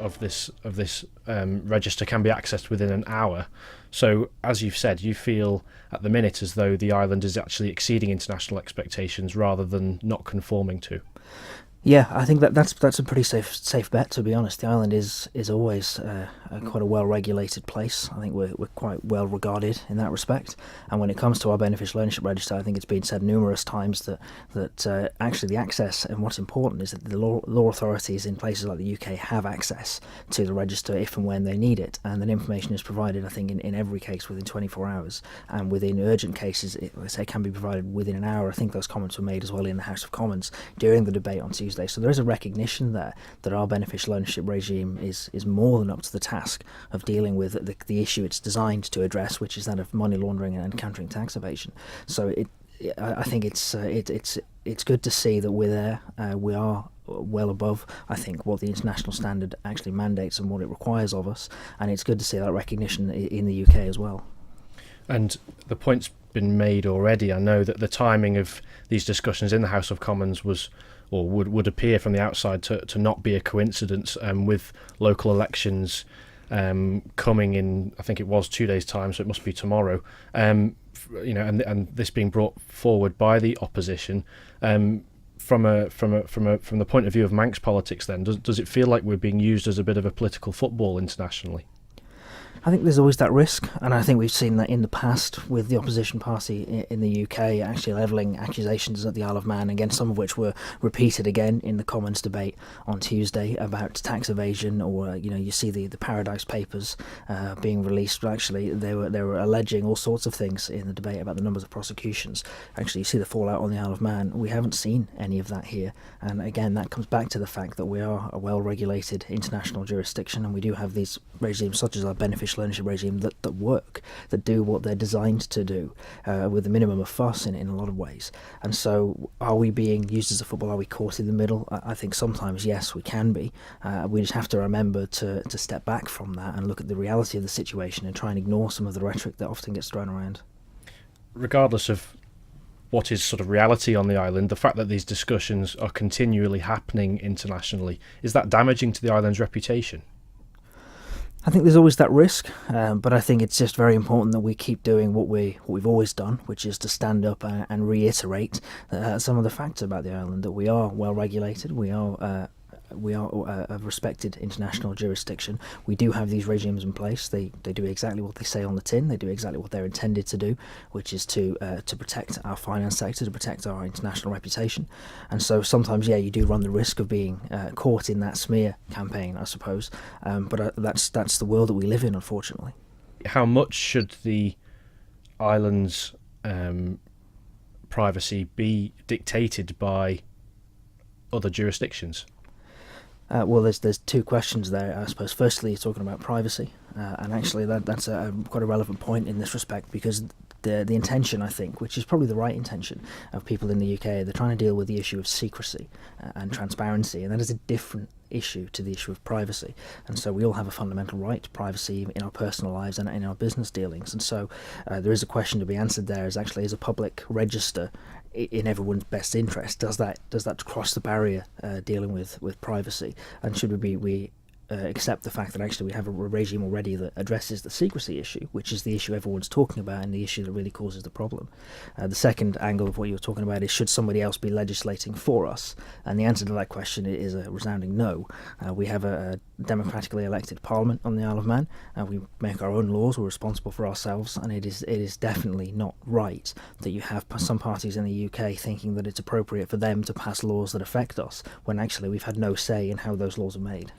of this register can be accessed within an hour. So, as you've said, you feel at the minute as though the island is actually exceeding international expectations rather than not conforming to. Yeah, I think that's a pretty safe bet, to be honest. The island is always quite a well-regulated place. I think we're quite well regarded in that respect. And when it comes to our beneficial ownership register, I think it's been said numerous times that actually the access, and what's important is that the law authorities in places like the UK have access to the register if and when they need it, and that information is provided, I think, in every case within 24 hours, and within urgent cases, it can be provided within an hour. I think those comments were made as well in the House of Commons during the debate on Tuesday. So there is a recognition there that our beneficial ownership regime is more than up to the task of dealing with the issue it's designed to address, which is that of money laundering and countering tax evasion. So I think it's good to see that we're there. We are well above, I think, what the international standard actually mandates and what it requires of us, and it's good to see that recognition in the UK as well. And the point's been made already. I know that the timing of these discussions in the House of Commons was, or would appear from the outside to not be a coincidence, with local elections coming in, I think it was 2 days' time, so it must be tomorrow. And this being brought forward by the opposition. From the point of view of Manx politics, then does it feel like we're being used as a bit of a political football internationally? I think there's always that risk, and I think we've seen that in the past with the opposition party in the UK actually levelling accusations at the Isle of Man, again, some of which were repeated again in the Commons debate on Tuesday about tax evasion, or you see the Paradise Papers being released. But actually, they were alleging all sorts of things in the debate about the numbers of prosecutions. Actually, you see the fallout on the Isle of Man. We haven't seen any of that here, and again, that comes back to the fact that we are a well-regulated international jurisdiction, and we do have these regimes such as our beneficial ownership regime that work, that do what they're designed to do, with a minimum of fuss in a lot of ways. And so, are we being used as a football? Are we caught in the middle? I think sometimes, yes, we can be. We just have to remember to step back from that and look at the reality of the situation and try and ignore some of the rhetoric that often gets thrown around. Regardless of what is sort of reality on the island, the fact that these discussions are continually happening internationally, is that damaging to the island's reputation? I think there's always that risk, but I think it's just very important that we keep doing what we've always done, which is to stand up and reiterate some of the facts about the island, that we are well regulated, we are a respected international jurisdiction. We do have these regimes in place. They do exactly what they say on the tin. They do exactly what they're intended to do, which is to protect our finance sector, to protect our international reputation. And so sometimes, you do run the risk of being caught in that smear campaign, I suppose. But that's the world that we live in, unfortunately. How much should the island's privacy be dictated by other jurisdictions? Well, there's two questions there, I suppose. Firstly, you're talking about privacy, and actually that's quite a relevant point in this respect, because the intention, I think, which is probably the right intention of people in the UK, they're trying to deal with the issue of secrecy and transparency, and that is a different issue to the issue of privacy. And so we all have a fundamental right to privacy in our personal lives and in our business dealings. And so there is a question to be answered there, is actually, is a public register in everyone's best interest? Does that cross the barrier dealing with privacy? And should we accept the fact that actually we have a regime already that addresses the secrecy issue, which is the issue everyone's talking about and the issue that really causes the problem? The second angle of what you were talking about is, should somebody else be legislating for us? And the answer to that question is a resounding no. We have a democratically elected parliament on the Isle of Man. We make our own laws, we're responsible for ourselves, and it is definitely not right that you have some parties in the UK thinking that it's appropriate for them to pass laws that affect us, when actually we've had no say in how those laws are made.